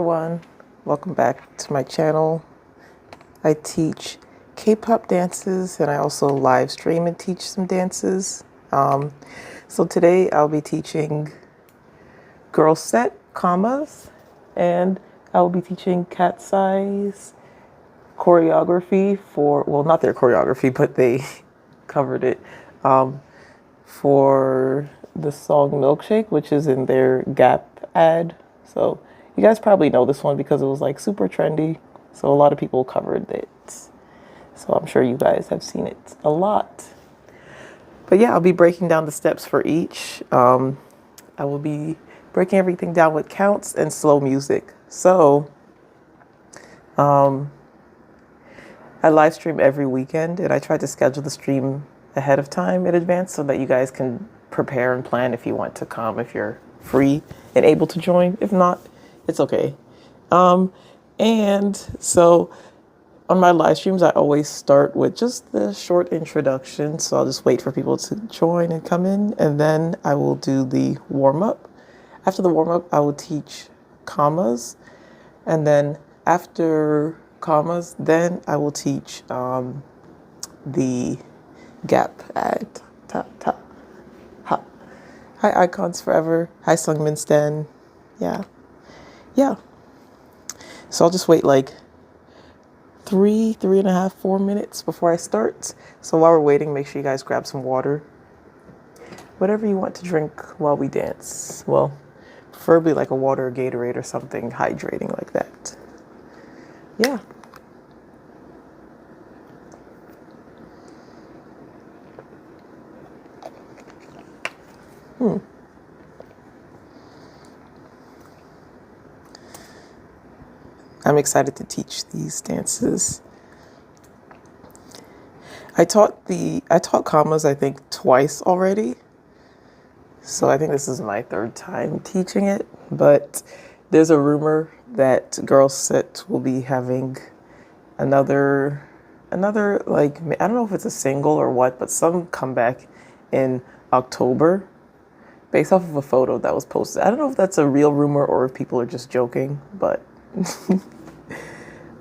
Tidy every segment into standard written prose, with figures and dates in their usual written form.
everyone, welcome back to my channel. I teach K-pop dances and I also live stream and teach some dances. So today I'll be teaching Girlset commas and I will be teaching KATSEYE's choreography for, well, not their choreography, but they covered it for the song Milkshake, which is in their Gap ad. So you guys probably know this one because it was like super trendy. So a lot of people covered it. So I'm sure you guys have seen it a lot. But yeah, I'll be breaking down the steps for each. I will be breaking everything down with counts and slow music. So I live stream every weekend and I try to schedule the stream ahead of time in advance so that you guys can prepare and plan if you want to come, if you're free and able to join. If not, it's okay. And so on my live streams, I always start with just the short introduction. So I'll just wait for people to join and come in, and then I will do the warm-up. After the warm-up, I will teach commas, and then after commas, then I will teach the Gap ad. Ta ta ha. Hi Icons Forever. Hi Sungmin Stan. Yeah. So I'll just wait like 3.5, 4 minutes before I start. So while we're waiting, make sure you guys grab some water. Whatever you want to drink while we dance. Well, preferably like a water or Gatorade or something hydrating like that. Yeah. I'm excited to teach these dances. I taught commas, I think, twice already. So I think this is my third time teaching it, but there's a rumor that Girlset will be having another like, I don't know if it's a single or what, but some comeback in October based off of a photo that was posted. I don't know if that's a real rumor or if people are just joking, but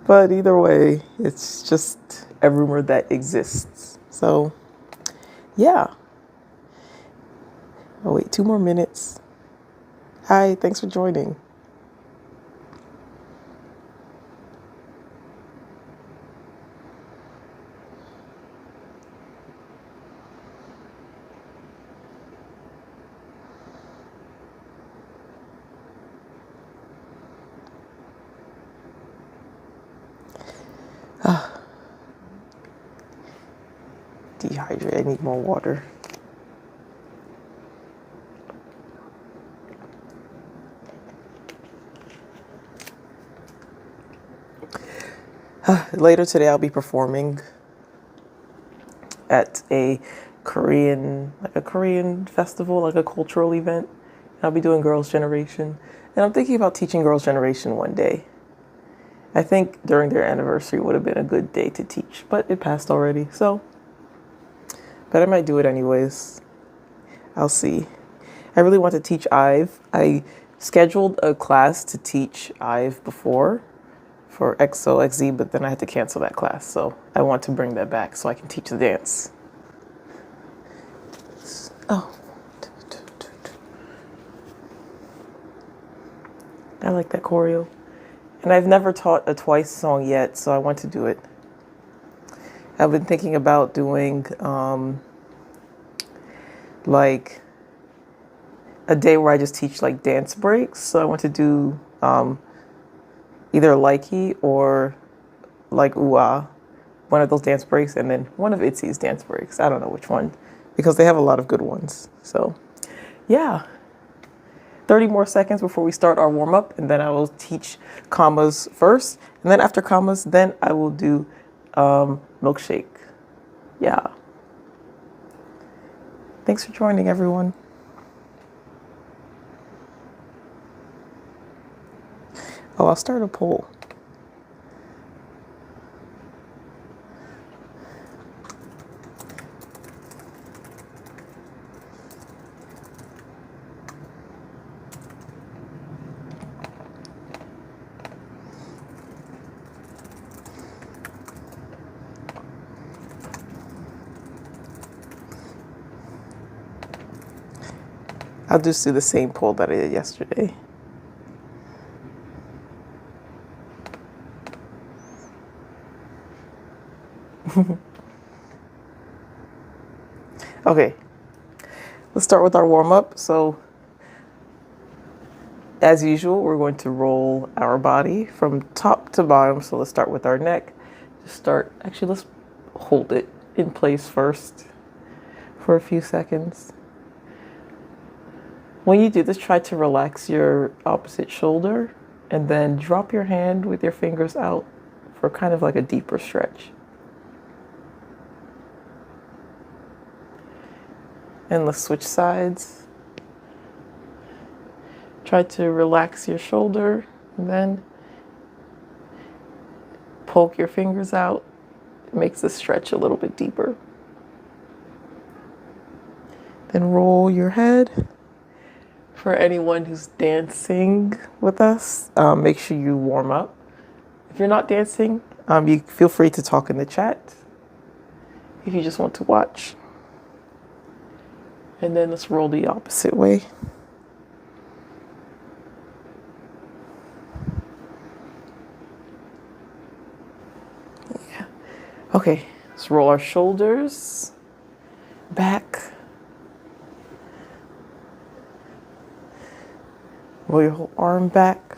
but either way, it's just a rumor that exists. So yeah. Oh wait, 2 more minutes. Hi, thanks for joining. Dehydrate, I need more water. Later today, I'll be performing at a Korean festival, like a cultural event. I'll be doing Girls' Generation, and I'm thinking about teaching Girls' Generation one day. I think during their anniversary would have been a good day to teach, but it passed already, so. But I might do it anyways. I'll see. I really want to teach IVE. I scheduled a class to teach IVE before for EXO, XZ, but then I had to cancel that class. So I want to bring that back so I can teach the dance. Oh. I like that choreo. And I've never taught a Twice song yet, so I want to do it. I've been thinking about doing like a day where I just teach like dance breaks. So I want to do either Likey or like Ooh-Ah, one of those dance breaks, and then one of ITZY's dance breaks. I don't know which one because they have a lot of good ones. So yeah, 30 more seconds before we start our warm up, and then I will teach commas first, and then after commas, then I will do Milkshake. Yeah. Thanks for joining, everyone. Oh, I'll start a poll. I'll just do the same pull that I did yesterday. Okay, let's start with our warm-up. So as usual, we're going to roll our body from top to bottom. So let's start with our neck. Actually, let's hold it in place first for a few seconds. When you do this, try to relax your opposite shoulder and then drop your hand with your fingers out for kind of like a deeper stretch. And let's switch sides. Try to relax your shoulder and then poke your fingers out. It makes the stretch a little bit deeper. Then roll your head. For anyone who's dancing with us, make sure you warm up. If you're not dancing, you feel free to talk in the chat if you just want to watch. And then let's roll the opposite way. Yeah. Okay, let's roll our shoulders back. Roll your whole arm back.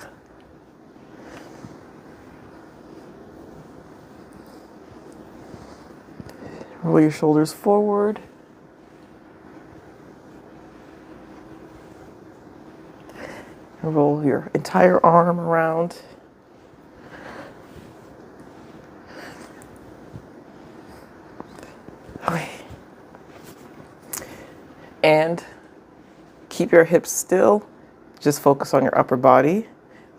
Roll your shoulders forward. And roll your entire arm around. Okay. And keep your hips still. Just focus on your upper body.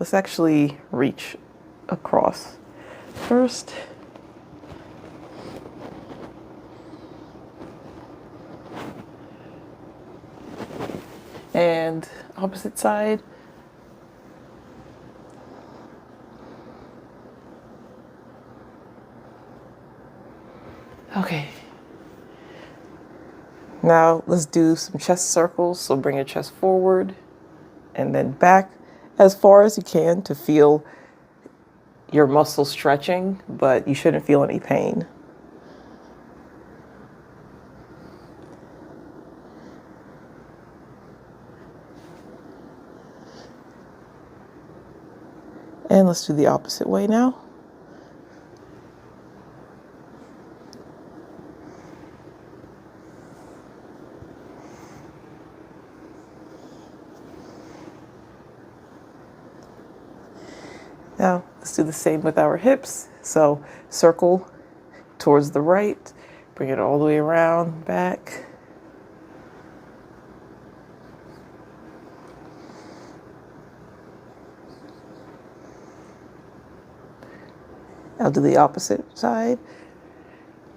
Let's actually reach across first. And opposite side. Okay. Now let's do some chest circles. So bring your chest forward and then back as far as you can to feel your muscles stretching, but you shouldn't feel any pain. And let's do the opposite way now. Now, let's do the same with our hips. So, circle towards the right, bring it all the way around, back. I'll do the opposite side.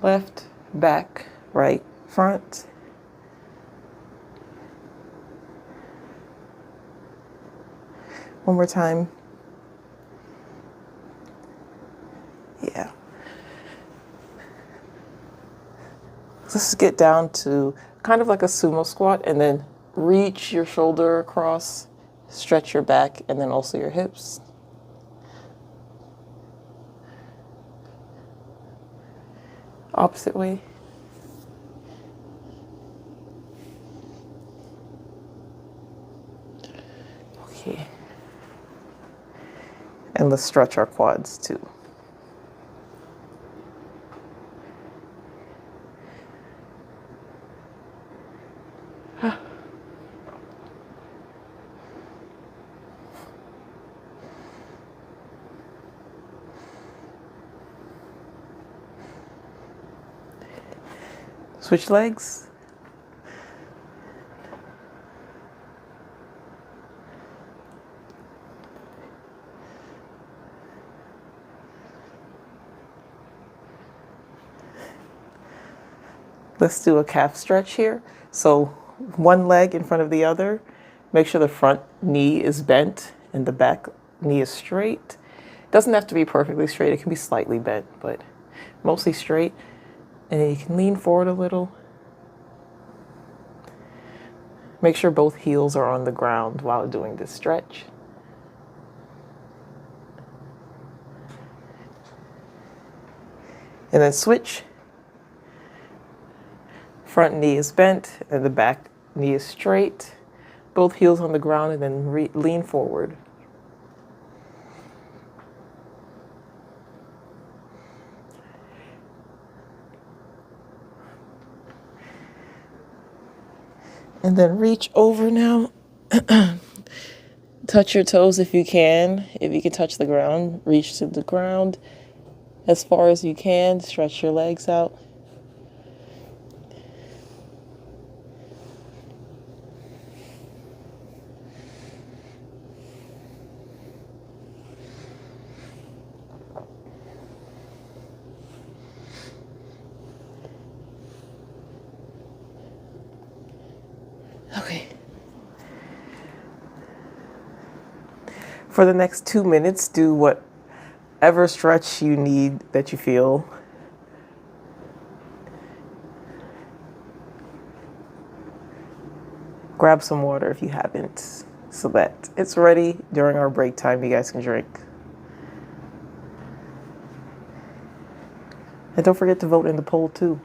Left, back, right, front. One more time. Yeah. Let's get down to kind of like a sumo squat and then reach your shoulder across, stretch your back, and then also your hips. Opposite way. Okay. And let's stretch our quads too. Switch legs. Let's do a calf stretch here. So one leg in front of the other. Make sure the front knee is bent and the back knee is straight. It doesn't have to be perfectly straight. It can be slightly bent, but mostly straight. And then you can lean forward a little. Make sure both heels are on the ground while doing this stretch. And then switch. Front knee is bent and the back knee is straight. Both heels on the ground, and then lean forward. And then reach over now. Touch your toes if you can. If you can touch the ground, reach to the ground as far as you can. Stretch your legs out. Okay. For the next 2 minutes, do whatever stretch you need that you feel. Grab some water if you haven't, so that it's ready during our break time. You guys can drink. And don't forget to vote in the poll too.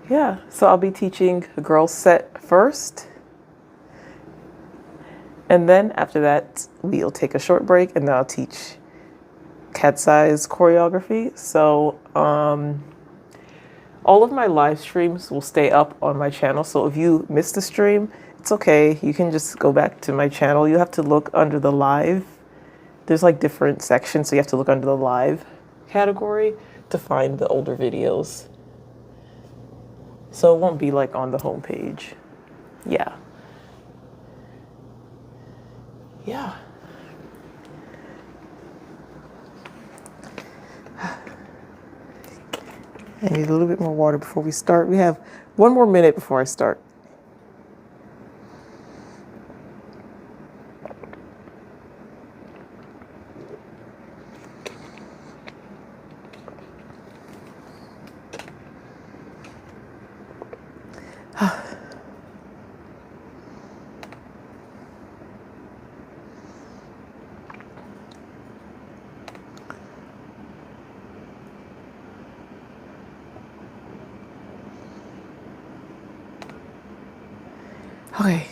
Yeah, so I'll be teaching girl set first. And then after that, we'll take a short break and then I'll teach KATSEYE's choreography. So all of my live streams will stay up on my channel. So if you missed the stream, it's okay. You can just go back to my channel. You have to look under the live. There's like different sections, so you have to look under the live category to find the older videos. So it won't be like on the home page. Yeah. Yeah. I need a little bit more water before we start. We have 1 more minute before I start. Okay.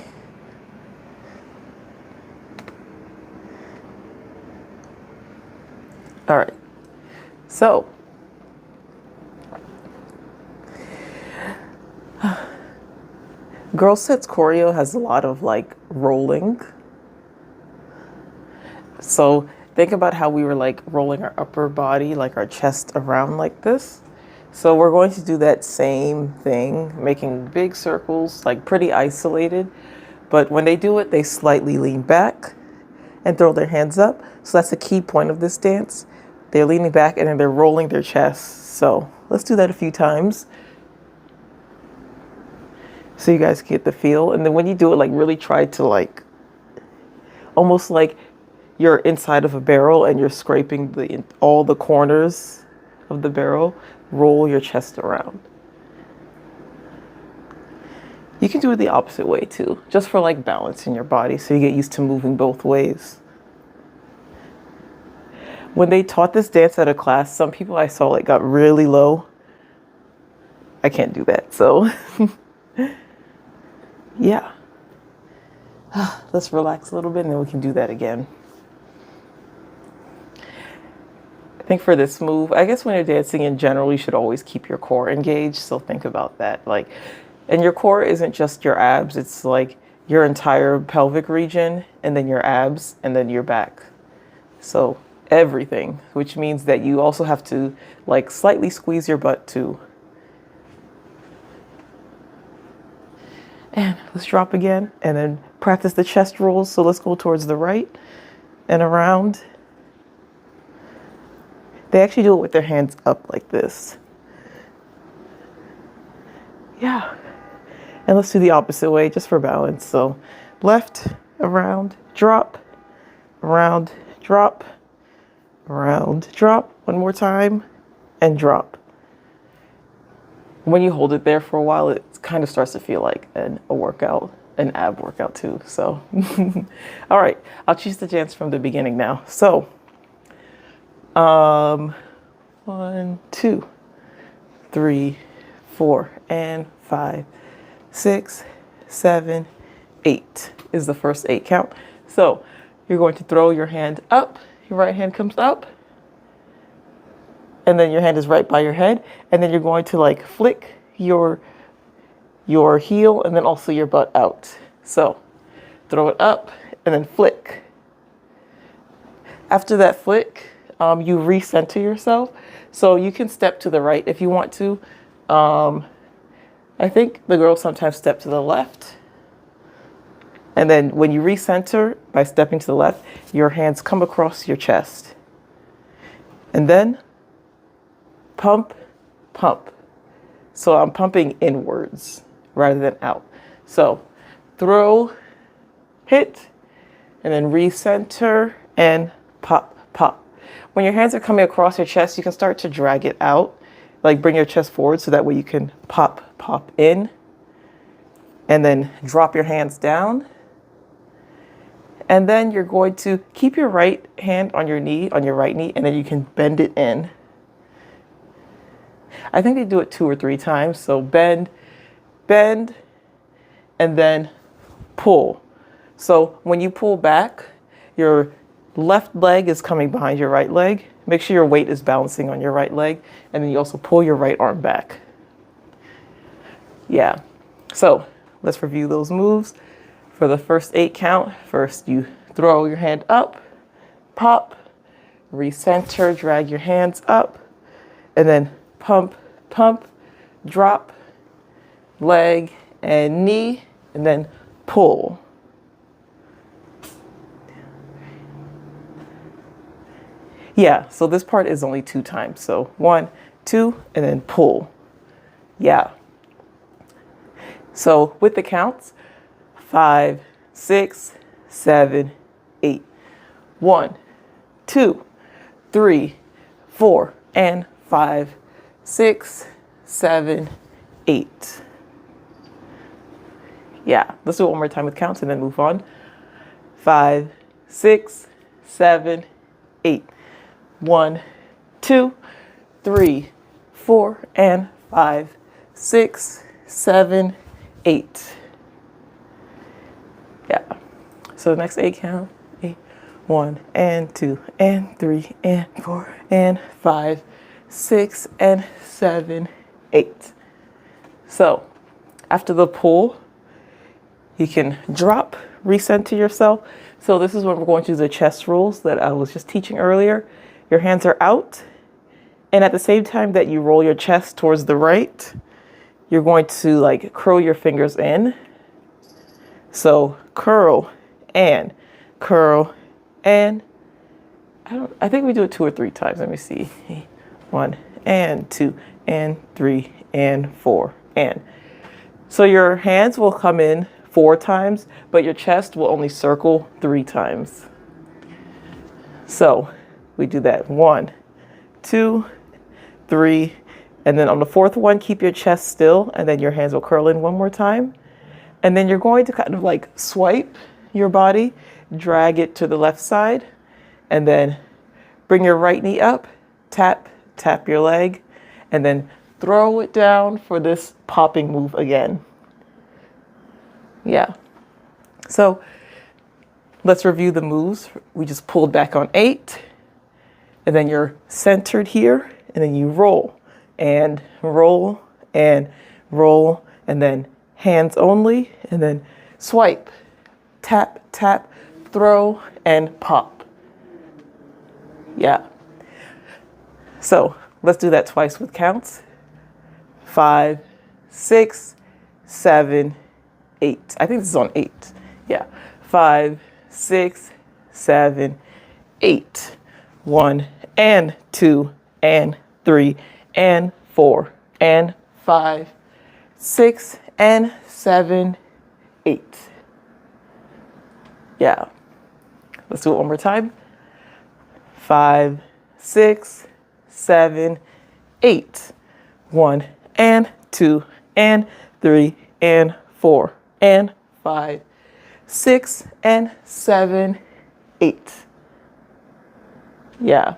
All right. So, girl sets choreo has a lot of like rolling. So think about how we were like rolling our upper body, like our chest around like this. So we're going to do that same thing, making big circles, like pretty isolated. But when they do it, they slightly lean back and throw their hands up. So that's the key point of this dance. They're leaning back and then they're rolling their chest. So let's do that a few times, so you guys get the feel. And then when you do it, like really try to like, almost like you're inside of a barrel and you're scraping all the corners of the barrel. Roll your chest around. You can do it the opposite way too, just for like balance in your body, so you get used to moving both ways. When they taught this dance at a class, some people I saw like got really low. I can't do that, so yeah. Let's relax a little bit and then we can do that again. I think for this move, I guess when you're dancing in general, you should always keep your core engaged. So think about that. Like, and your core isn't just your abs. It's like your entire pelvic region and then your abs and then your back. So everything, which means that you also have to like slightly squeeze your butt too. And let's drop again and then practice the chest rolls. So let's go towards the right and around. They actually do it with their hands up like this. Yeah. And let's do the opposite way just for balance. So left, around, drop, around, drop, around, drop. One more time. and drop. When you hold it there for a while, it kind of starts to feel like a workout, an ab workout too. So, all right, I'll choose the dance from the beginning now. So, 1, 2, 3, 4, and 5, 6, 7, 8 is the first 8 count. So you're going to throw your hand up, your right hand comes up, and then your hand is right by your head, and then you're going to like flick your heel and then also your butt out. So throw it up and then flick. After that flick, you recenter yourself. So you can step to the right if you want to. I think the girls sometimes step to the left. And then when you recenter by stepping to the left, your hands come across your chest. And then pump, pump. So I'm pumping inwards rather than out. So throw, hit, and then recenter and pop, pop. When your hands are coming across your chest, you can start to drag it out. Like bring your chest forward so that way you can pop, pop in. And then drop your hands down. And then you're going to keep your right hand on your knee, on your right knee, and then you can bend it in. I think they do it 2 or 3 times. So bend, bend, and then pull. So when you pull back, your left leg is coming behind your right leg. Make sure your weight is balancing on your right leg. And then you also pull your right arm back. Yeah. So let's review those moves. For the first 8 count, first you throw your hand up, pop, recenter, drag your hands up, and then pump, pump, drop, leg and knee, and then pull. Yeah, so this part is only 2 times. So 1, 2, and then pull. Yeah. So with the counts, 5, 6, 7, 8. 1, 2, 3, 4, and 5, 6, 7, 8. Yeah, let's do it one more time with counts and then move on. 5, 6, 7, 8. 1, 2, 3, 4, and 5, 6, 7, 8. Yeah. So the next 8 count. 8, 1 and 2 and 3 and 4 and 5, 6 and 7, 8. So after the pull, you can drop, recenter yourself. So this is when we're going to the chest rolls that I was just teaching earlier. Your hands are out, and at the same time that you roll your chest towards the right, you're going to like curl your fingers in. So curl and I think we do it 2 or 3 times. Let me see. 1 and 2 and 3 and 4 and. So your hands will come in 4 times, but your chest will only circle 3 times. So we do that 1, 2, 3, and then on the 4th one, keep your chest still, and then your hands will curl in 1 more time. And then you're going to kind of like swipe your body, drag it to the left side, and then bring your right knee up, tap, tap your leg, and then throw it down for this popping move again. Yeah. So let's review the moves. We just pulled back on 8, and then you're centered here, and then you roll and roll and roll, and then hands only, and then swipe, tap, tap, throw, and pop. Yeah. So let's do that twice with counts. 5, 6, 7, 8. I think this is on 8. Yeah. 5, 6, 7, 8. 1 and 2 and 3 and 4 and 5, 6 and 7, 8. Yeah. Let's do it one more time. 5, 6, 7, 8. 1 and 2 and 3 and 4 and 5, 6 and 7, 8. Yeah.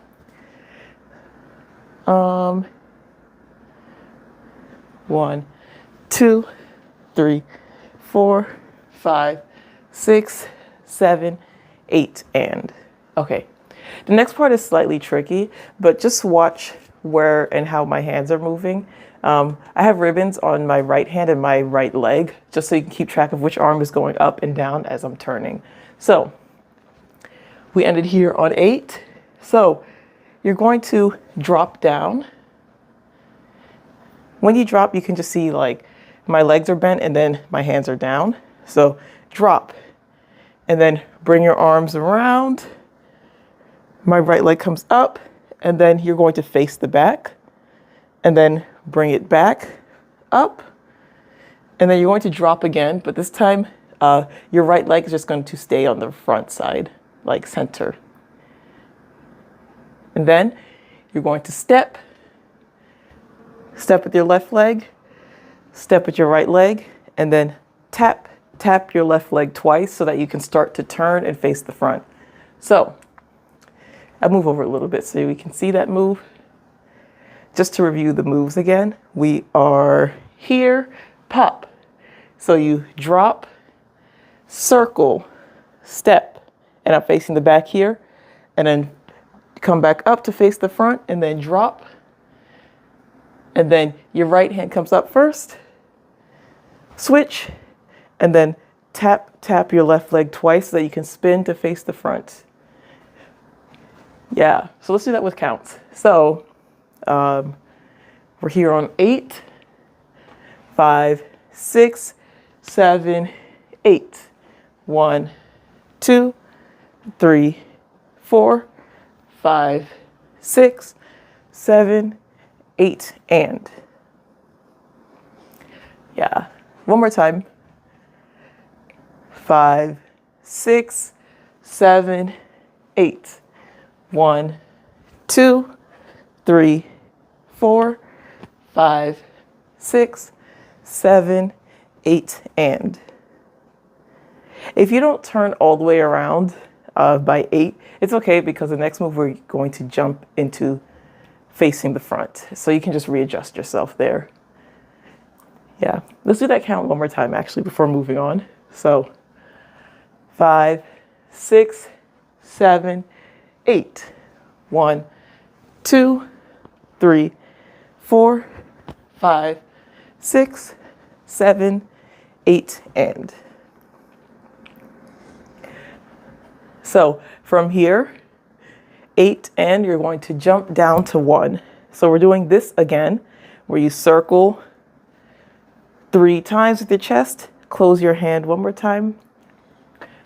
1, 2, 3, 4, 5, 6, 7, 8, and okay. The next part is slightly tricky, but just watch where and how my hands are moving. I have ribbons on my right hand and my right leg, just so you can keep track of which arm is going up and down as I'm turning. So we ended here on 8. So you're going to drop down. When you drop, you can just see like my legs are bent and then my hands are down. So drop and then bring your arms around. My right leg comes up and then you're going to face the back and then bring it back up. And then you're going to drop again, but this time your right leg is just going to stay on the front side, like center. And then you're going to step with your left leg, step with your right leg, and then tap your left leg twice so that you can start to turn and face the front. So I'll move over a little bit so we can see that move. Just to review the moves again, we are here, pop. So you drop, circle, step, and I'm facing the back here, and then come back up to face the front, and then drop. And then your right hand comes up first, switch, and then tap your left leg twice so that you can spin to face the front. Yeah, so let's do that with counts. So we're here on 8, 5, 6, 7, 8. 1, 2, 3, 4, 5, 6, 7, 8, and yeah, one more time. 5, 6, 7, 8. 1, 2, 3, 4, 5, 6, 7, 8, and if you don't turn all the way around by 8, it's okay, because the next move we're going to jump into facing the front. So you can just readjust yourself there. Yeah, let's do that count one more time actually before moving on. So 5, 6, 7, 8. 1, 2, 3, 4, 5, 6, 7, 8, and so from here, 8, and you're going to jump down to 1. So we're doing this again, where you circle 3 times with your chest, close your hand one more time,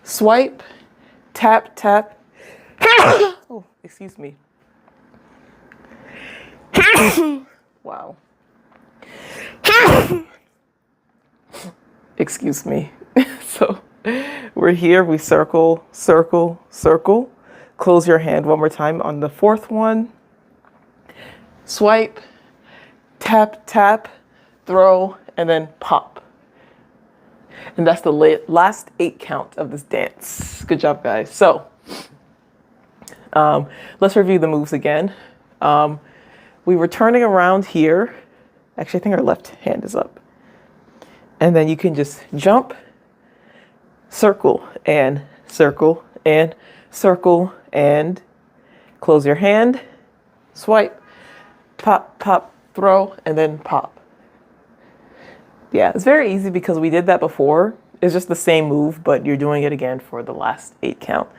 swipe, tap, tap. Oh, excuse me. Wow. Excuse me. So we're here, we circle, circle, circle. Close your hand one more time on the 4th one. Swipe, tap, tap, throw, and then pop. And that's the last 8 count of this dance. Good job, guys. So let's review the moves again. We were turning around here. Actually, I think our left hand is up. And then you can just jump, circle, and circle, and circle, and close your hand, swipe, pop, pop, throw, and then pop. Yeah, it's very easy because we did that before. It's just the same move, but you're doing it again for the last 8 count.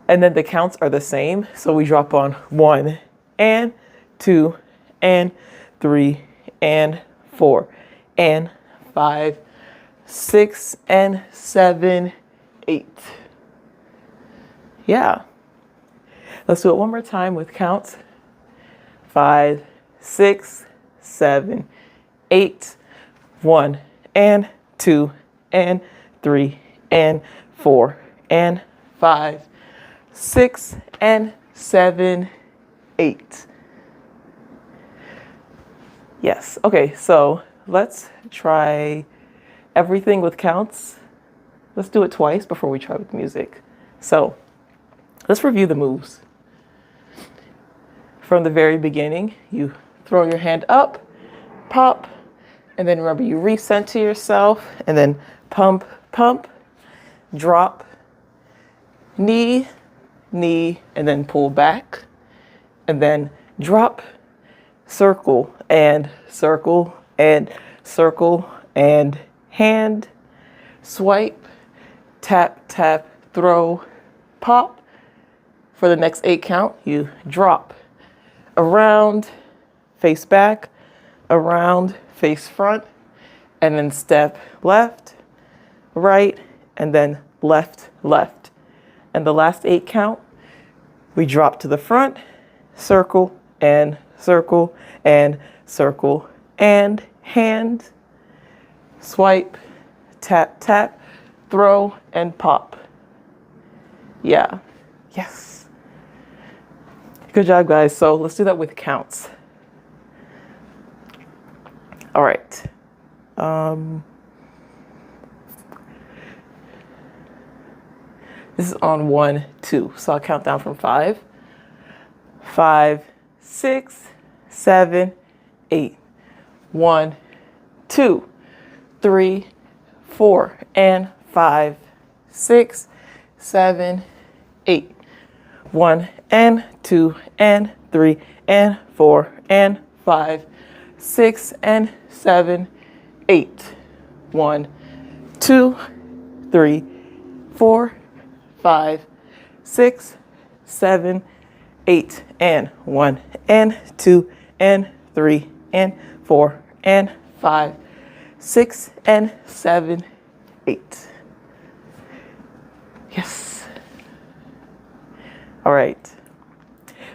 And then the counts are the same. So we drop on 1 and 2 and 3 and 4 and 5, 6 and 7, 8. Yeah. Let's do it one more time with counts. 5, 6, 7, 8. 1 and 2 and 3 and 4 and 5, 6 and 7, 8. Yes. Okay, so let's try everything with counts. Let's do it twice before we try with music. So let's review the moves. From the very beginning, you throw your hand up, pop, and then remember you recenter yourself, and then pump, pump, drop, knee, knee, and then pull back, and then drop, circle, and circle, and circle, and hand, swipe, tap, tap, throw, pop. For the next 8 count, you drop, around, face back, around, face front, and then step left, right, and then left, left. And the last 8 count, we drop to the front, circle, and circle, and circle, and hand, swipe, tap, tap, throw, and pop. Yeah. Yes. Good job, guys. So let's do that with counts. All right. This is on 1, 2. So I'll count down from 5. 5, 6, 7, 8. 1, 2, 3, 4, and 5, 6, 7, 8. 1 and 2 and 3 and 4 and 5, 6 and 7, 8. 1, 2, 3, 4, 5, 6, 7, 8. And 1 and 2 and 3 and 4 and 5, 6 and 7, 8. Yes. All right,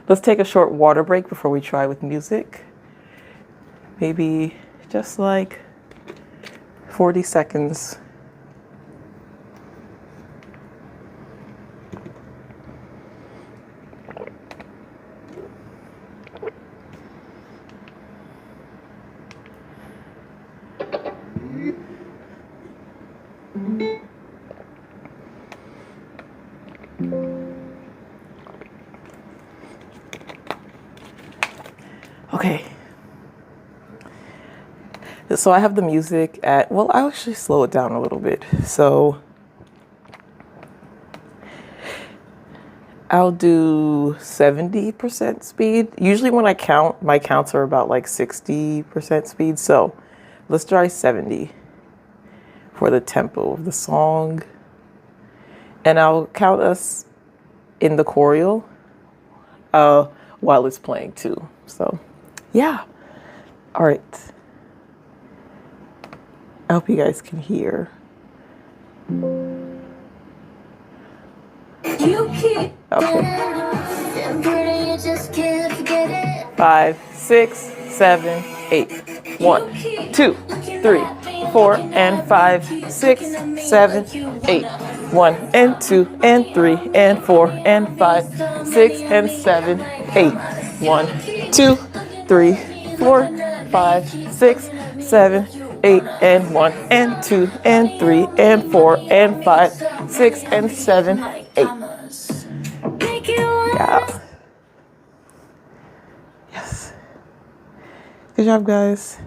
let's take a short water break before we try with music. Maybe just like 40 seconds. Okay. So I have the music at, well, I'll actually slow it down a little bit. So I'll do 70% speed. Usually when I count, my counts are about like 60% speed. So let's try 70 for the tempo of the song. And I'll count us in the choreo while it's playing too. So yeah. All right. I hope you guys can hear. Okay. 5, 6, 7, 8. 1, 2, 3, 4, and 5, 6, 7, 8. 1 and 2 and 3 and 4 and 5, 6 and 7, 8. 1, 2, 3, 4, 5, 6, 7, 8 and 1 and 2 and 3 and 4 and 5, 6 and 7, 8. Yeah. Yes. Good job, guys.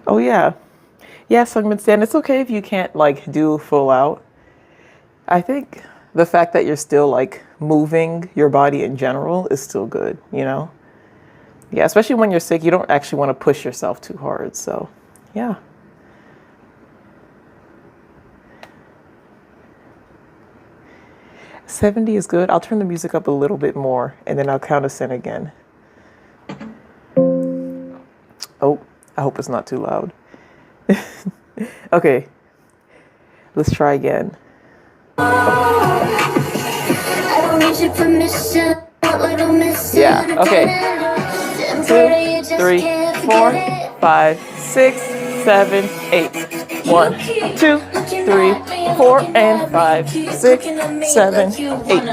Oh yeah. Yeah, Sungmin Stan, it's okay if you can't like do full out. I think the fact that you're still like moving your body in general is still good, you know? Yeah, especially when you're sick, you don't actually want to push yourself too hard. So, yeah. $70 is good. I'll turn the music up a little bit more and then I'll count us in again. Oh, I hope it's not too loud. Okay, let's try again. Yeah, okay. 2, 3, 4, 5, 6, 7, 8. 1, 2, 3, 4, and 5, 6, 7, 8.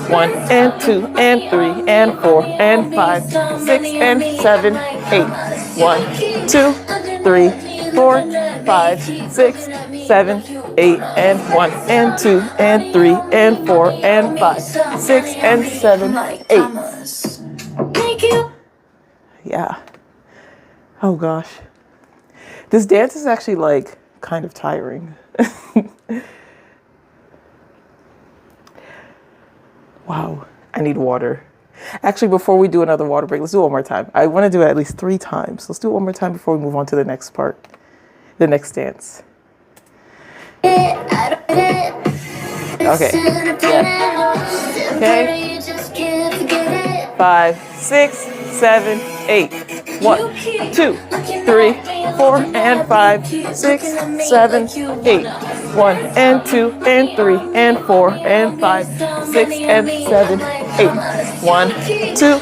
1 and 2 and 3 and 4 and 5, 6 and 7, 8. 1, 2, 3, 4, 5, 6, 7, 8, and 1 and 2 and 3 and 4 and 5, 6 and 7, 8. Yeah. Oh gosh. This dance is actually like kind of tiring. Wow. I need water. Actually, before we do another water break, let's do it one more time. I want to do it at least 3 times. Let's do it one more time before we move on to the next part, the next dance. Okay. Yeah. Okay. 5, 6, 7, 8. 1, 2, 3, 4, and 5, 6, 7, 8. 1 and 2 and 3 and 4 and 5, 6 and 7, 8. 1, 2,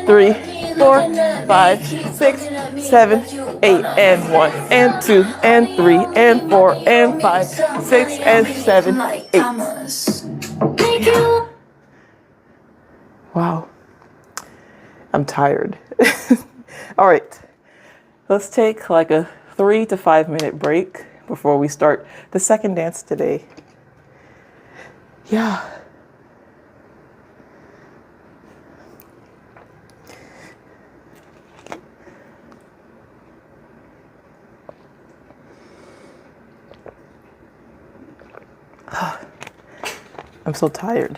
3, 4, 5, 6, 7, 8. And 1 and 2 and 3 and 4 and 5, 6 and 7, 8. Wow. I'm tired. All right. Let's take like a 3 to 5 minute break before we start the second dance today. Yeah. I'm so tired.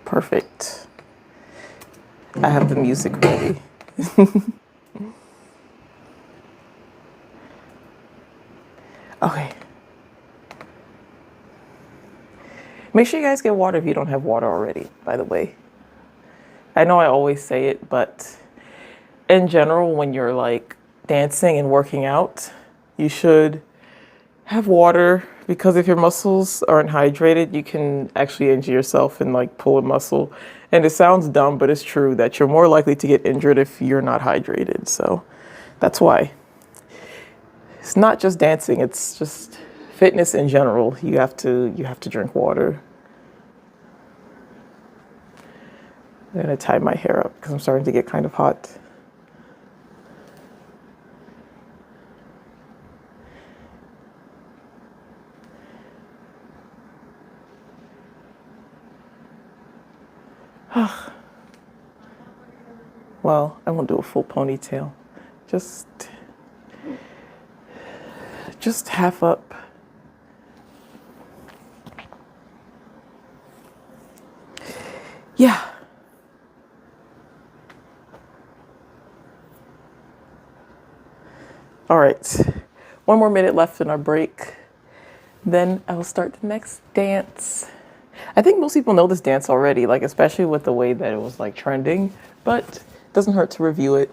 Perfect. I have the music ready. Okay. Make sure you guys get water if you don't have water already, by the way. I know I always say it, but in general, when you're like dancing and working out, you should have water, because if your muscles aren't hydrated, you can actually injure yourself and like pull a muscle. And it sounds dumb, but it's true that you're more likely to get injured if you're not hydrated. So that's why. It's not just dancing, it's just fitness in general. You have to drink water. I'm gonna tie my hair up because I'm starting to get kind of hot. Well, I won't do a full ponytail. Just half up. Yeah. All right. 1 more minute left in our break. Then I will start the next dance. I think most people know this dance already, like especially with the way that it was like trending, but it doesn't hurt to review it.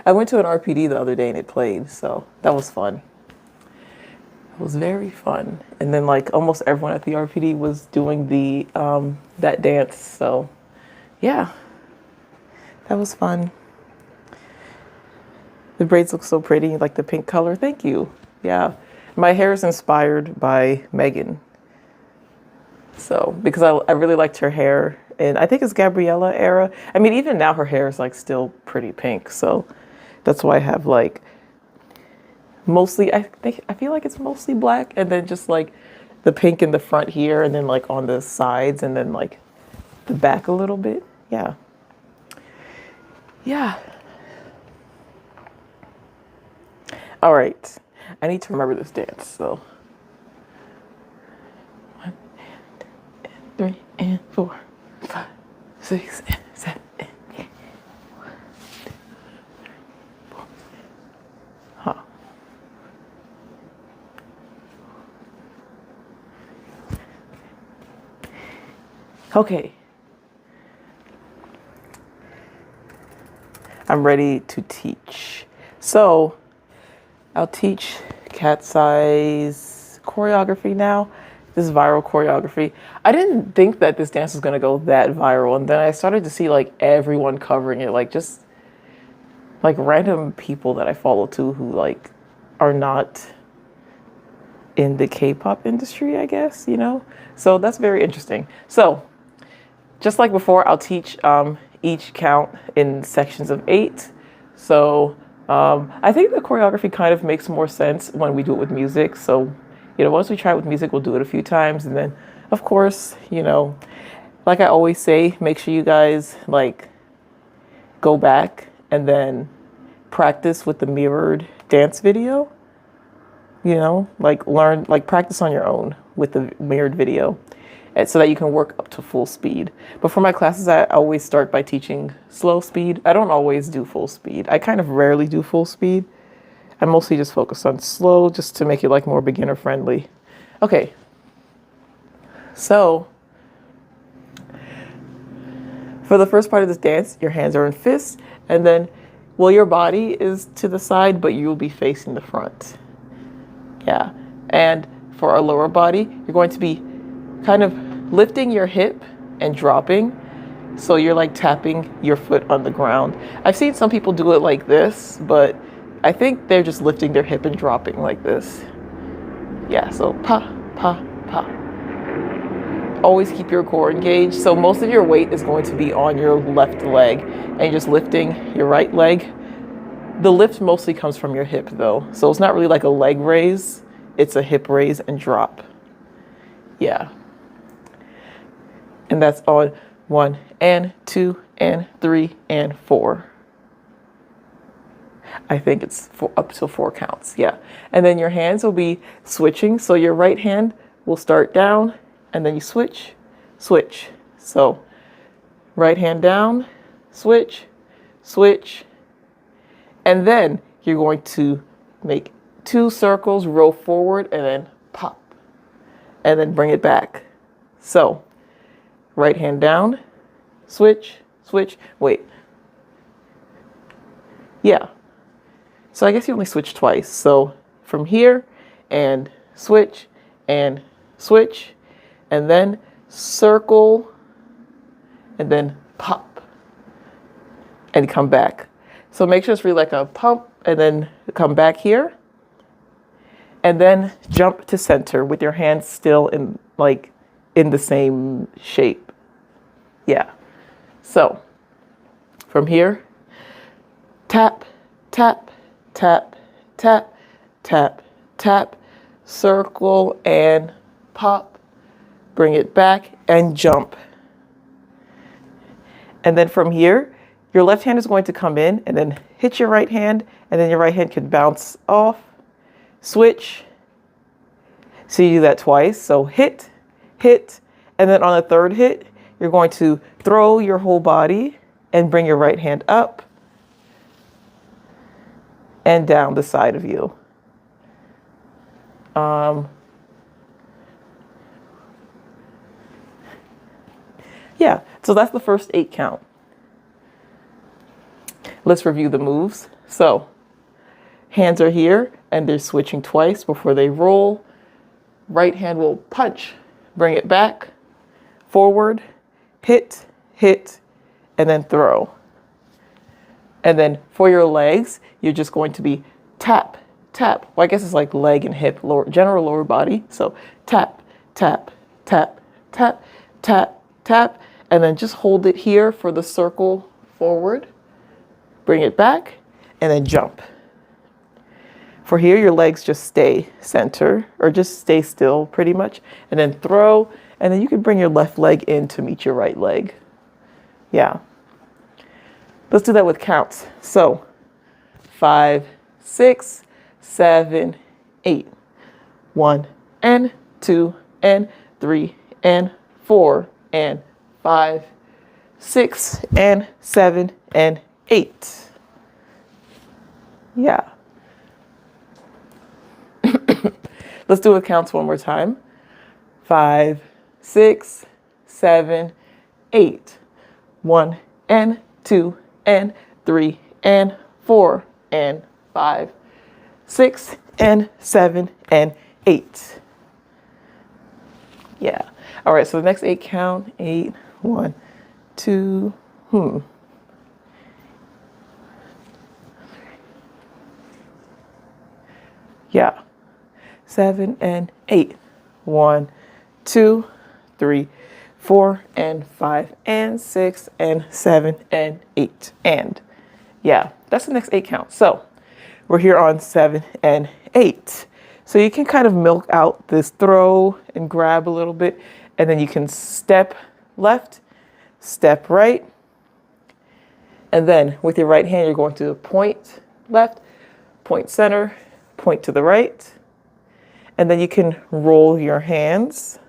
I went to an RPD the other day and it played, so that was fun. It was very fun. And then like almost everyone at the RPD was doing the that dance, so yeah. That was fun. The braids look so pretty, like the pink color. Thank you. Yeah. My hair is inspired by Megan. So, because I really liked her hair, and I think it's Gabriella era. I mean, even now her hair is like still pretty pink. So that's why I have like mostly, I feel like it's mostly black, and then just like the pink in the front here, and then like on the sides, and then like the back a little bit. Yeah. Yeah. All right. I need to remember this dance, so. 1 and 3 and 4, 5, 6 and 7 and 8. Huh. Okay. I'm ready to teach. So I'll teach KATSEYE's choreography now. This viral choreography. I didn't think that this dance was gonna go that viral, and then I started to see like everyone covering it, like just like random people that I follow too who like are not in the K-pop industry, I guess, you know? So that's very interesting. So just like before, I'll teach each count in sections of 8. So I think the choreography kind of makes more sense when we do it with music. So, you know, once we try it with music, we'll do it a few times. And then, of course, you know, like I always say, make sure you guys like go back and then practice with the mirrored dance video. You know, like learn, like practice on your own with the mirrored video, and so that you can work up to full speed. But for my classes, I always start by teaching slow speed. I don't always do full speed. I kind of rarely do full speed. I mostly just focus on slow just to make it like more beginner friendly. Okay. So for the first part of this dance, your hands are in fists, and then, well, your body is to the side, but you'll be facing the front. Yeah. And for our lower body, you're going to be kind of lifting your hip and dropping. So you're like tapping your foot on the ground. I've seen some people do it like this, but I think they're just lifting their hip and dropping like this. Yeah, so pa, pa, pa. Always keep your core engaged. So most of your weight is going to be on your left leg, and you're just lifting your right leg. The lift mostly comes from your hip though. So it's not really like a leg raise. It's a hip raise and drop. Yeah. And that's on 1 and 2 and 3 and 4. I think it's up to 4 counts. Yeah. And then your hands will be switching. So your right hand will start down and then you switch, switch. So right hand down, switch, switch. And then you're going to make 2 circles, roll forward, and then pop. And then bring it back. So, right hand down, switch, switch, wait. Yeah. So I guess you only switch twice. So, from here, and switch, and then circle, and then pop. And come back. So make sure it's really like a pump, and then come back here. And then jump to center with your hands still in like in the same shape. Yeah. So from here, tap, tap, tap, tap, tap, tap, circle and pop, bring it back and jump. And then from here, your left hand is going to come in and then hit your right hand, and then your right hand can bounce off, switch. So you do that twice. So hit, hit, and then on the third hit, you're going to throw your whole body and bring your right hand up and down the side of you. Yeah, so that's the first 8 count. Let's review the moves. So hands are here and they're switching twice before they roll. Right hand will punch, bring it back, forward, hit, hit, and then throw. And then for your legs, you're just going to be tap, tap. Well, I guess it's like leg and hip, general lower body. So tap, tap, tap, tap, tap, tap, and then just hold it here for the circle forward. Bring it back, and then jump. For here, your legs just stay center, or just stay still pretty much, and then throw, and then you can bring your left leg in to meet your right leg. Yeah. Let's do that with counts. So 5, 6, 7, 8. 1 and 2 and 3 and 4 and 5, 6 and 7 and 8. Yeah. Let's do it counts one more time. 5, 6, 7, 8. 1 and 2 and 3 and 4 and 5, 6 and 7 and 8. Yeah. All right. So the next 8 count. 8. 1, 2. Yeah. 7 and 8. 1, 2, 3, 4 and 5 and 6 and 7 and 8. And yeah, that's the next 8 count. So we're here on 7 and 8. So you can kind of milk out this throw and grab a little bit, and then you can step left, step right, and then with your right hand, you're going to point left, point center, point to the right, and then you can roll your hands.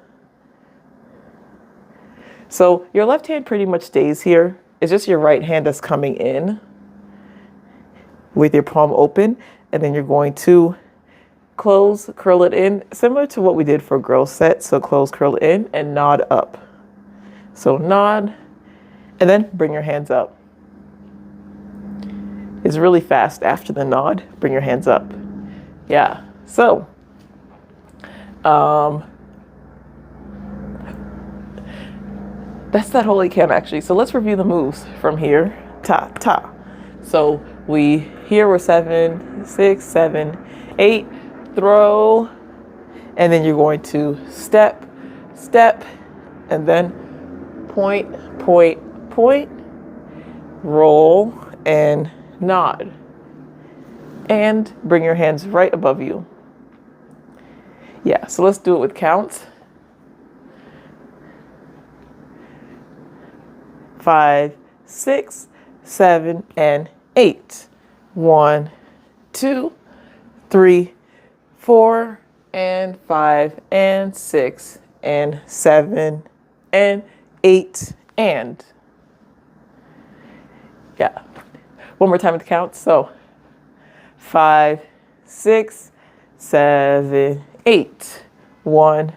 So your left hand pretty much stays here. It's just your right hand that's coming in with your palm open, and then you're going to close, curl it in, similar to what we did for Girlset. So close, curl it in, and nod up. So nod, and then bring your hands up. It's really fast after the nod. Bring your hands up. Yeah. So, that's that whole 8 count actually. So let's review the moves from here. Ta ta. So we're 7, 6, 7, 8. Throw, and then you're going to step, step, and then point, point, point, roll, and nod. And bring your hands right above you. Yeah, so let's do it with counts. 5, 6, 7, and 8. 1, 2, 3, 4 and 5 and 6 and 7 and 8 and yeah. One more time with the count. So 5, 6, 7, 8. 1,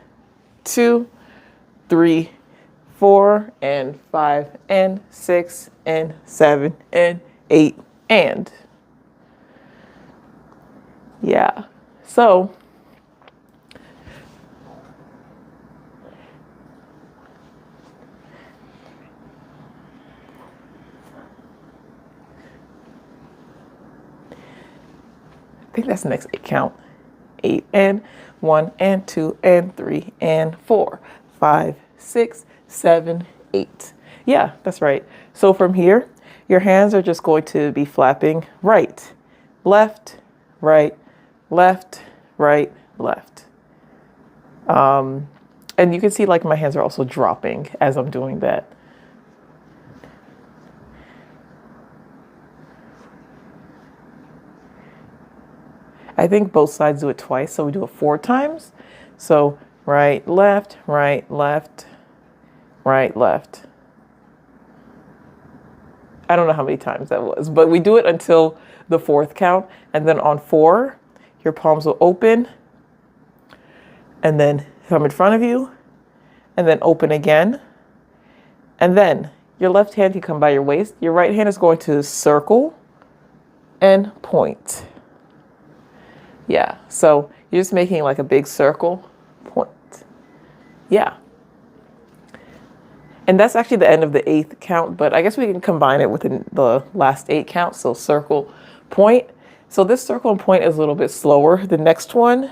2, 3, 4 and 5 and 6 and 7 and 8 and yeah. So I think that's the next 8 count. 8 and 1 and 2 and 3 and 4, 5, 6, 7, 8. Yeah, that's right. So from here, your hands are just going to be flapping right, left, right, left, right, left. And you can see like my hands are also dropping as I'm doing that. I think both sides do it twice, so we do it 4 times. So right, left, right, left, right, left. I don't know how many times that was, but we do it until the 4th count. And then on 4, your palms will open and then come in front of you and then open again. And then your left hand can come by your waist. Your right hand is going to circle and point. Yeah, so you're just making like a big circle, point. Yeah. And that's actually the end of the 8th count, but I guess we can combine it with the last 8 counts. So circle, point. So this circle and point is a little bit slower. The next one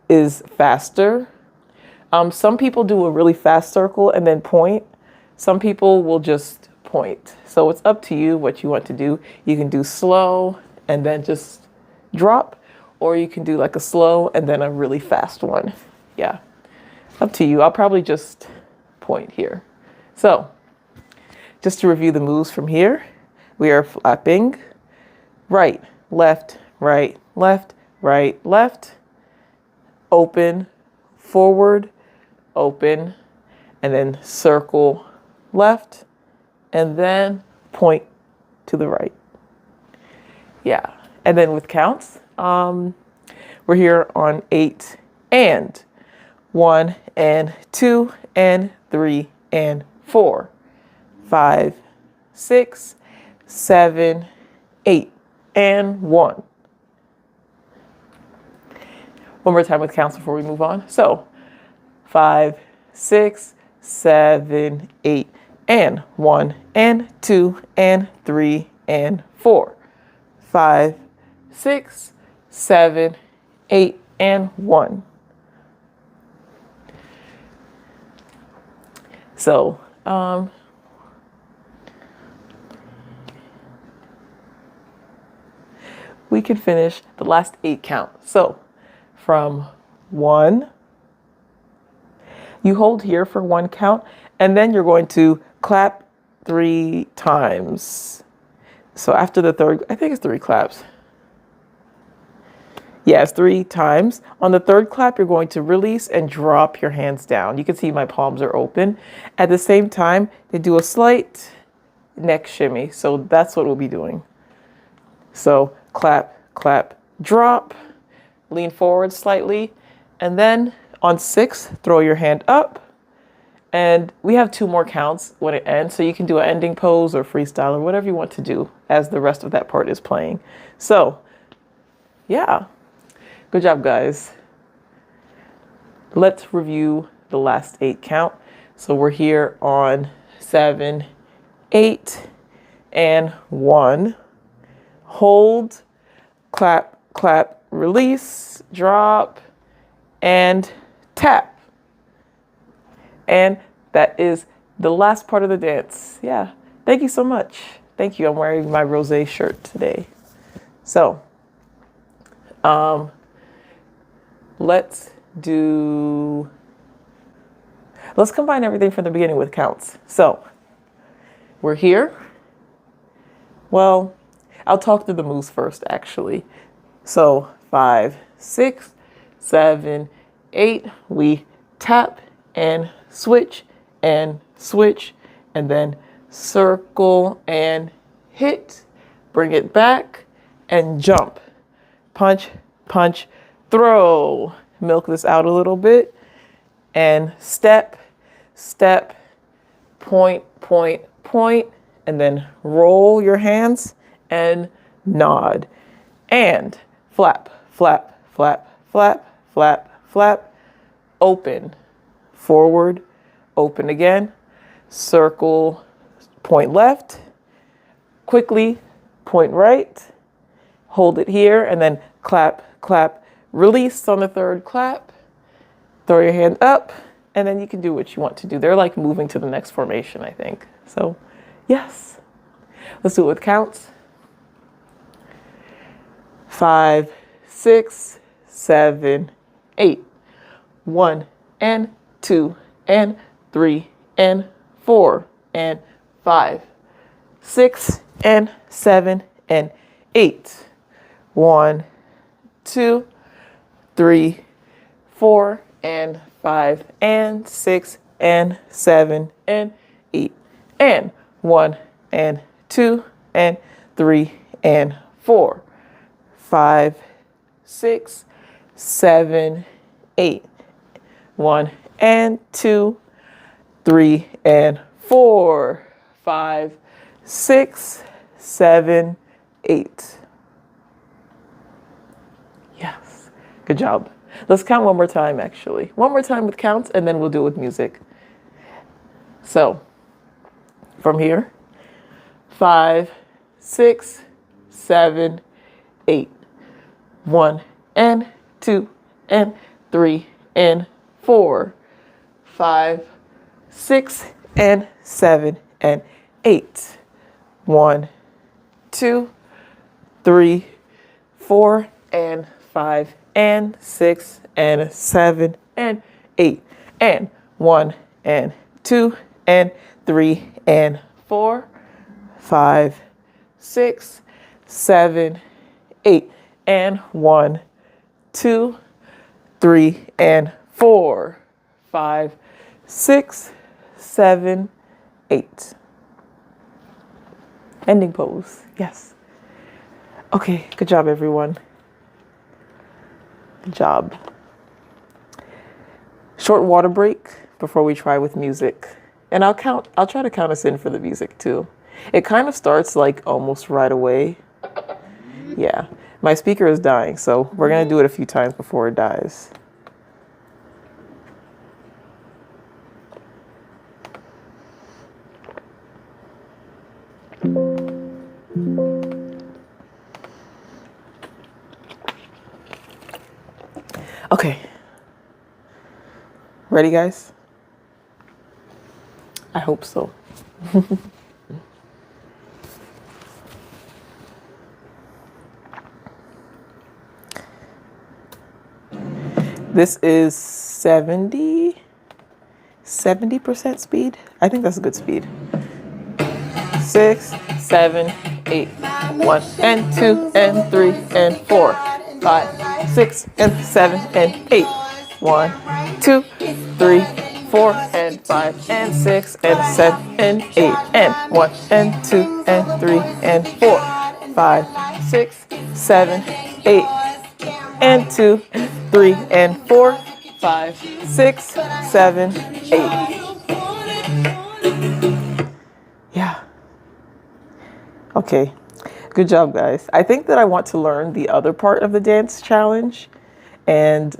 is faster. Some people do a really fast circle and then point. Some people will just point. So it's up to you what you want to do. You can do slow and then just drop, or you can do like a slow and then a really fast one. Yeah, up to you. I'll probably just point here. So just to review the moves from here, we are flapping right, left, right, left, right, left, open, forward, open, and then circle left, and then point to the right. Yeah, and then with counts, we're here on 8 and 1 and 2 and 3 and 4, 5, 6, 7, 8, and 1. One more time with counts before we move on. So 5, 6, 7, 8, and 1, and 2, and 3, and 4. 5, 6, 7, 8, and 1. So, we can finish the last 8 counts. So, from 1, you hold here for 1 count, and then you're going to clap 3 times. So after the third, I think it's 3 claps. Yes, 3 times. On the third clap, you're going to release and drop your hands down. You can see my palms are open. At the same time, they do a slight neck shimmy. So that's what we'll be doing. So clap, clap, drop, lean forward slightly. And then on 6, throw your hand up. And we have 2 more counts when it ends. So you can do an ending pose or freestyle or whatever you want to do as the rest of that part is playing. So yeah. Good job, guys. Let's review the last 8 count. So we're here on 7, 8, and 1. Hold, clap, clap, release, drop, and tap. And that is the last part of the dance. Yeah. Thank you so much. Thank you. I'm wearing my rosé shirt today. So, let's combine everything from the beginning with counts. So we're here. Well, I'll talk through the moves first, actually. So 5, 6, 7, 8, we tap and switch, and then circle and hit, bring it back and jump, punch, punch, throw, milk this out a little bit, and step, step, point, point, point, and then roll your hands and nod, and flap, flap, flap, flap, flap, flap, open, forward, open again, circle, point left, quickly, point right, hold it here, and then clap, clap, release on the third clap, throw your hand up, and then you can do what you want to do. They're like moving to the next formation, I think. So, yes. Let's do it with counts. 5, 6, 7, 8. 1, and 2, and 3, and 4, and 5, 6, and 7, and 8. 1, 2, 3, 4, and 5, and 6, and 7, and 8, and 1, and 2, and 3, and 4, 5, 6, 7, 8, 1, and 2, 3, and 4, 5, 6, 7, 8. Yes, good job. Let's count one more time, actually. One more time with counts, and then we'll do it with music. So, from here, 5, 6, 7, 8. 1, and 2, and 3, and 4, 5, 6, and 7, and 8. 1, 2, 3, 4, and 5, and 6, and 7, and 8, and 1, and 2, and 3, and 4, 5, 6, 7, 8, and 1, 2, 3, and 4, 5, 6, 7, 8. Ending pose. Yes. Okay, good job, everyone. Good job. Short water break before we try with music, And I'll try to count us in for the music too. It kind of starts like almost right away. Yeah. My speaker is dying, so we're going to do it a few times before it dies. Okay. Ready, guys? I hope so. This is 70% speed. I think that's a good speed. 6, 7, 8. 1 and 2 and 3 and 4, 5, 6 and 7 and 8. 1, 2, 3, 4 and 5 and 6 and 7 and 8. And 1 and 2 and 3 and 4, 5, 6, 7, 8. And 2, 3 and 4, 5, 6, 7, 8. Yeah. Okay. Good job, guys. I think that I want to learn the other part of the dance challenge and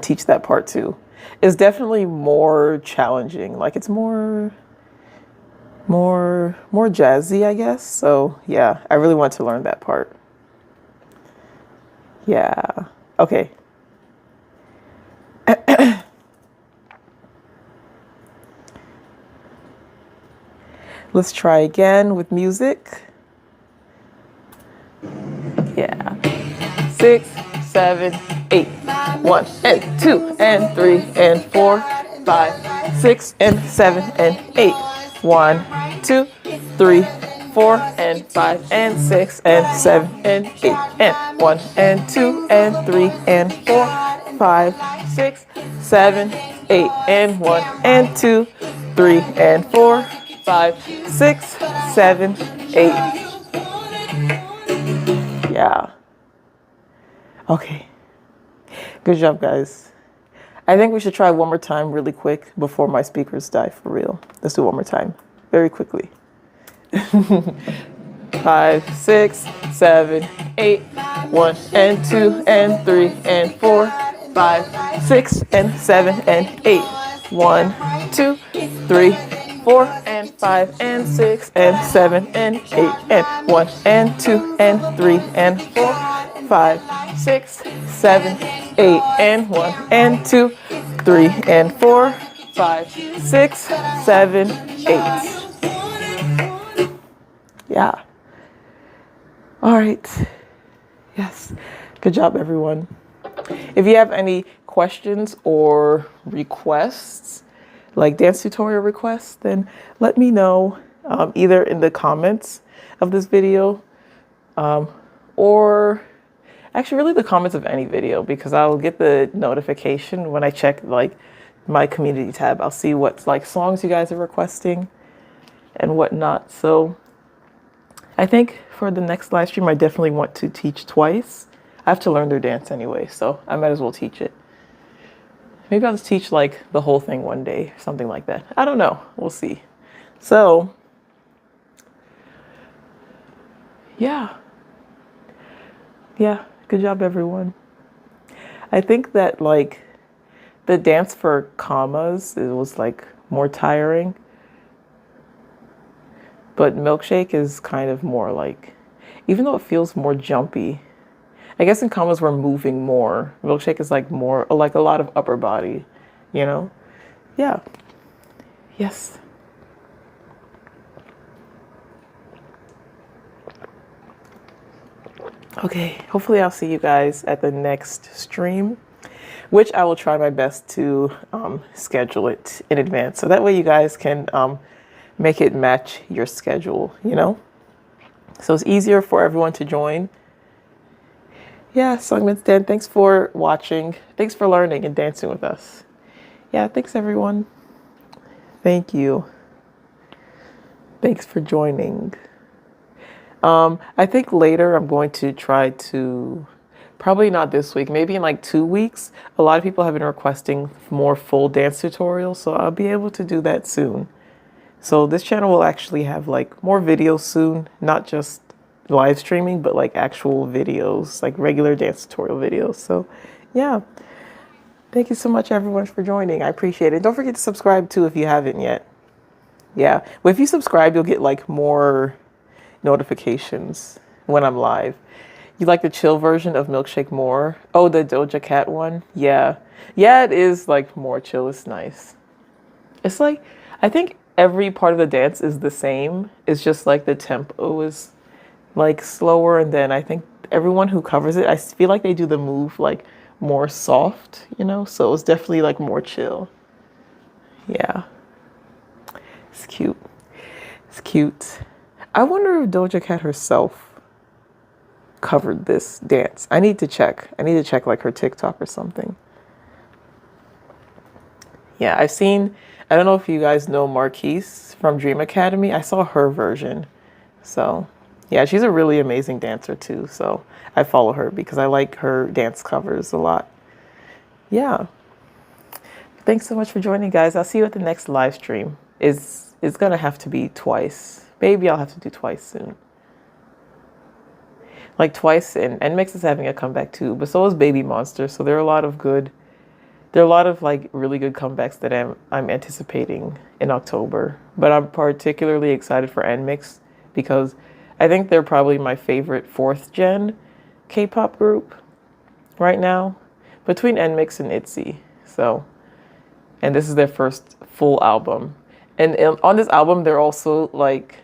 teach that part too. It's definitely more challenging. Like it's more jazzy, I guess. So yeah, I really want to learn that part. Yeah. Okay. Let's try again with music. Yeah. 6, 7, 8. 1 and 2 and 3 and 4, 5, 6 and 7 and 8. 1, 2, 3, 4 and 5 and 6 and 7 and 8. And 1 and 2 and 3 and 4, 5, 6, 7, 8. And 1 and 2, 3 and 4, 5, 6, 7, 8. Yeah. Okay. Good job, guys. I think we should try one more time really quick before my speakers die for real. Let's do one more time. Very quickly. 5, 6, 7, 8. 1 and 2 and 3 and 4, 5, 6 and 7 and 8. 1, 2, 3, 4 and 5 and 6 and 7 and 8. And 1 and 2 and 3 and 4, 5, 6, 7, 8. And 1 and 2, 3 and 4, 5, 6, 7, 8. Yeah. All right. Yes. Good job, everyone. If you have any questions or requests, like dance tutorial requests, then let me know either in the comments of this video or actually really the comments of any video, because I'll get the notification when I check like my community tab. I'll see what like songs you guys are requesting and whatnot. So I think for the next live stream, I definitely want to teach twice. I have to learn their dance anyway, so I might as well teach it. Maybe I'll just teach like the whole thing one day, something like that. I don't know. We'll see. So, yeah. Yeah, good job, everyone. I think that like the dance for commas, it was like more tiring. But Milkshake is kind of more like, even though it feels more jumpy, I guess in commas we're moving more. Milkshake is like more, like a lot of upper body, you know? Yeah. Yes. Okay, hopefully I'll see you guys at the next stream, which I will try my best to schedule it in advance. So that way you guys can make it match your schedule, you know? So it's easier for everyone to join. Yeah, Sungmin's Den, thanks for watching. Thanks for learning and dancing with us. Yeah, thanks everyone. Thank you. Thanks for joining. I think later I'm going to try to Probably not this week, maybe in like 2 weeks. A lot of people have been requesting more full dance tutorials, so I'll be able to do that soon. So this channel will actually have like more videos soon, not just live streaming, but like actual videos, like regular dance tutorial videos. So yeah, thank you so much everyone for joining. I appreciate it. Don't forget to subscribe too if you haven't yet. Yeah, well, if you subscribe, you'll get like more notifications when I'm live. You like the chill version of Milkshake more? Oh, the Doja Cat one? Yeah. Yeah, it is like more chill. It's nice. It's like, I think every part of the dance is the same. It's just like the tempo is like slower. And then I think everyone who covers it, I feel like they do the move like more soft, you know? So it's definitely like more chill. Yeah. It's cute. It's cute. I wonder if Doja Cat herself covered this dance. I need to check. I need to check like her TikTok or something. Yeah, I've seen, I don't know if you guys know Marquise from Dream Academy. I saw her version. So yeah, she's a really amazing dancer too. So I follow her because I like her dance covers a lot. Yeah. Thanks so much for joining, guys. I'll see you at the next live stream. It's gonna have to be twice. Maybe I'll have to do twice soon. Like twice, and NMIX is having a comeback too, but so is Baby Monster. So there are a lot of like really good comebacks that I'm anticipating in October. But I'm particularly excited for NMIX because I think they're probably my favorite fourth gen K-pop group right now, between NMIX and ITZY. So, and this is their first full album. And on this album, they're also like,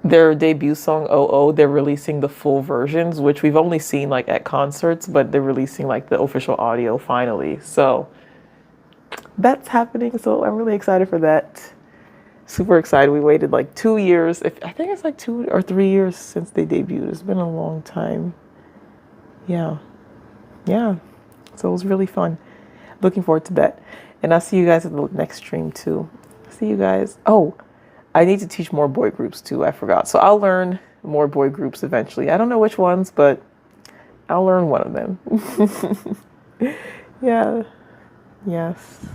their debut song, Oh Oh, they're releasing the full versions, which we've only seen like at concerts, but they're releasing like the official audio finally. So that's happening. So I'm really excited for that. Super excited. We waited like 2 years. I think it's like 2 or 3 years since they debuted. It's been a long time. Yeah. Yeah. So it was really fun. Looking forward to that. And I'll see you guys at the next stream too. See you guys. Oh, I need to teach more boy groups too. I forgot. So I'll learn more boy groups eventually. I don't know which ones, but I'll learn one of them. Yeah. Yes.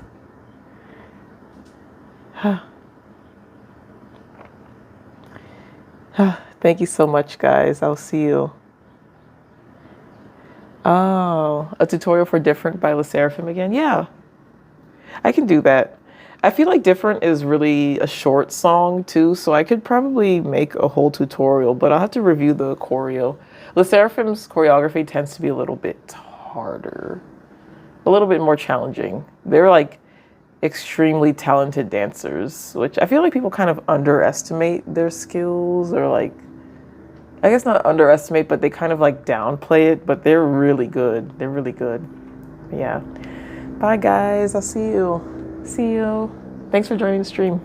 Thank you so much, guys. I'll see you. Oh, a tutorial for Different by LE SSERAFIM again? Yeah, I can do that. I feel like Different is really a short song too, so I could probably make a whole tutorial, but I'll have to review the choreo. LE SSERAFIM's choreography tends to be a little bit harder, a little bit more challenging. They're like extremely talented dancers, which I feel like people kind of underestimate their skills, or like, I guess not underestimate, but they kind of like downplay it, but they're really good. They're really good. Yeah. Bye guys, I'll see you. See you. Thanks for joining the stream.